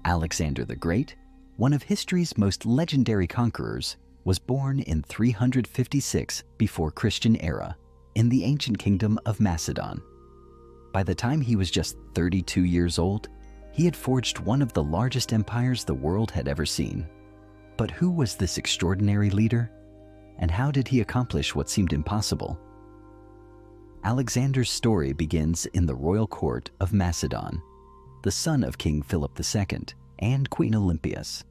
Alexander the Great, one of history's most legendary conquerors, was born in 356 before Christian era in the ancient kingdom of Macedon. By the time he was just 32 years old, he had forged one of the largest empires the world had ever seen. But who was this extraordinary leader? And how did he accomplish what seemed impossible? Alexander's story begins in the royal court of Macedon, the son of King Philip II and Queen Olympias.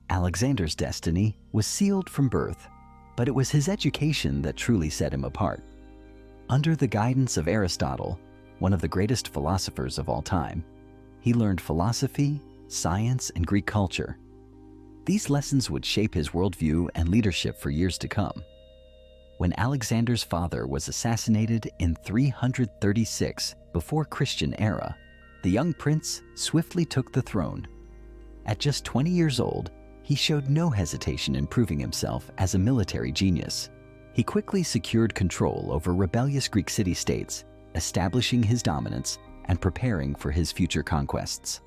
Alexander's destiny was sealed from birth, but it was his education that truly set him apart. Under the guidance of Aristotle, one of the greatest philosophers of all time, he learned philosophy, science, and Greek culture. These lessons would shape his worldview and leadership for years to come. When Alexander's father was assassinated in 336 before Christian era, the young prince swiftly took the throne. At just 20 years old, he showed no hesitation in proving himself as a military genius. He quickly secured control over rebellious Greek city-states, establishing his dominance and preparing for his future conquests.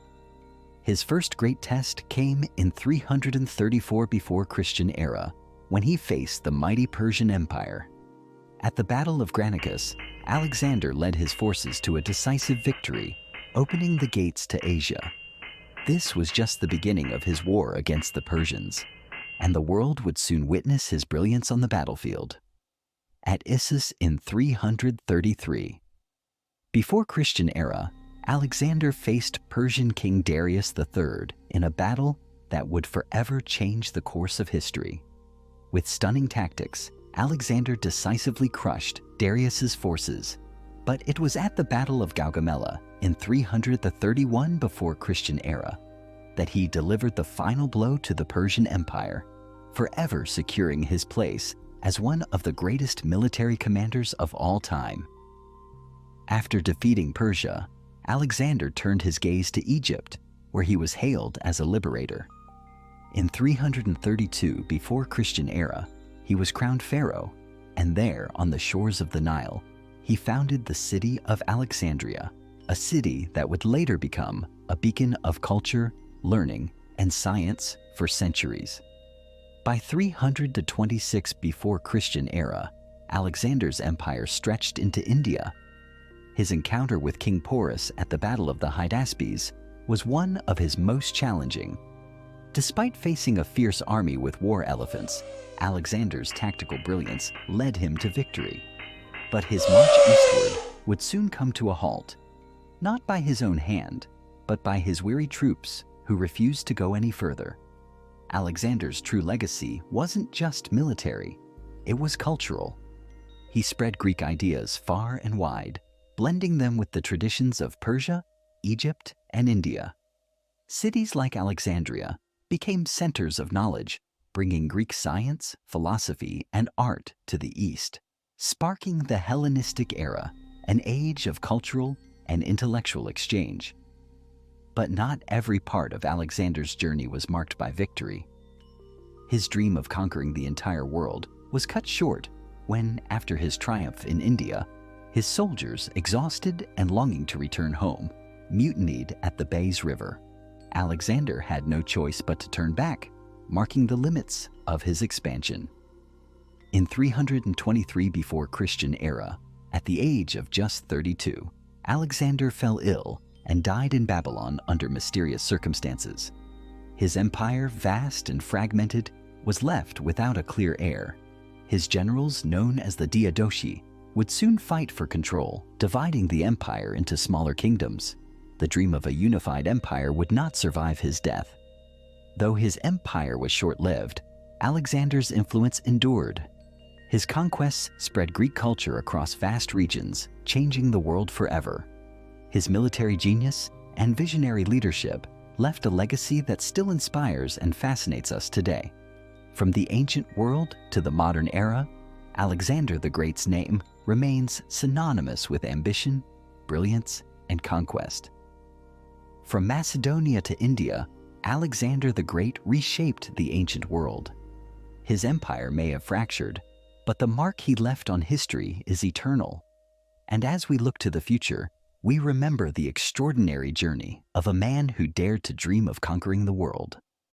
His first great test came in 334 before Christian era, when he faced the mighty Persian Empire. At the Battle of Granicus, Alexander led his forces to a decisive victory, opening the gates to Asia. This was just the beginning of his war against the Persians, and the world would soon witness his brilliance on the battlefield. At Issus in 333. Before Christian era, Alexander faced Persian King Darius III in a battle that would forever change the course of history. With stunning tactics, Alexander decisively crushed Darius's forces, but it was at the Battle of Gaugamela in 331 before Christian era that he delivered the final blow to the Persian Empire, forever securing his place as one of the greatest military commanders of all time. After defeating Persia, Alexander turned his gaze to Egypt, where he was hailed as a liberator. In 332 before Christian era, he was crowned pharaoh, and there, on the shores of the Nile, he founded the city of Alexandria, a city that would later become a beacon of culture, learning, and science for centuries. By 326 before Christian era, Alexander's empire stretched into India. His encounter with King Porus at the Battle of the Hydaspes was one of his most challenging. Despite facing a fierce army with war elephants, Alexander's tactical brilliance led him to victory. But his march eastward would soon come to a halt, not by his own hand, but by his weary troops who refused to go any further. Alexander's true legacy wasn't just military, it was cultural. He spread Greek ideas far and wide, blending them with the traditions of Persia, Egypt, and India. Cities like Alexandria became centers of knowledge, bringing Greek science, philosophy, and art to the East, sparking the Hellenistic era, an age of cultural and intellectual exchange. But not every part of Alexander's journey was marked by victory. His dream of conquering the entire world was cut short when, after his triumph in India, his soldiers, exhausted and longing to return home, mutinied at the Bays River. Alexander had no choice but to turn back, marking the limits of his expansion. In 323 before Christian era, at the age of just 32, Alexander fell ill and died in Babylon under mysterious circumstances. His empire, vast and fragmented, was left without a clear heir. His generals, known as the Diadochi, would soon fight for control, dividing the empire into smaller kingdoms. The dream of a unified empire would not survive his death. Though his empire was short-lived, Alexander's influence endured. His conquests spread Greek culture across vast regions, changing the world forever. His military genius and visionary leadership left a legacy that still inspires and fascinates us today. From the ancient world to the modern era, Alexander the Great's name remains synonymous with ambition, brilliance, and conquest. From Macedonia to India, Alexander the Great reshaped the ancient world. His empire may have fractured, but the mark he left on history is eternal. And as we look to the future, we remember the extraordinary journey of a man who dared to dream of conquering the world.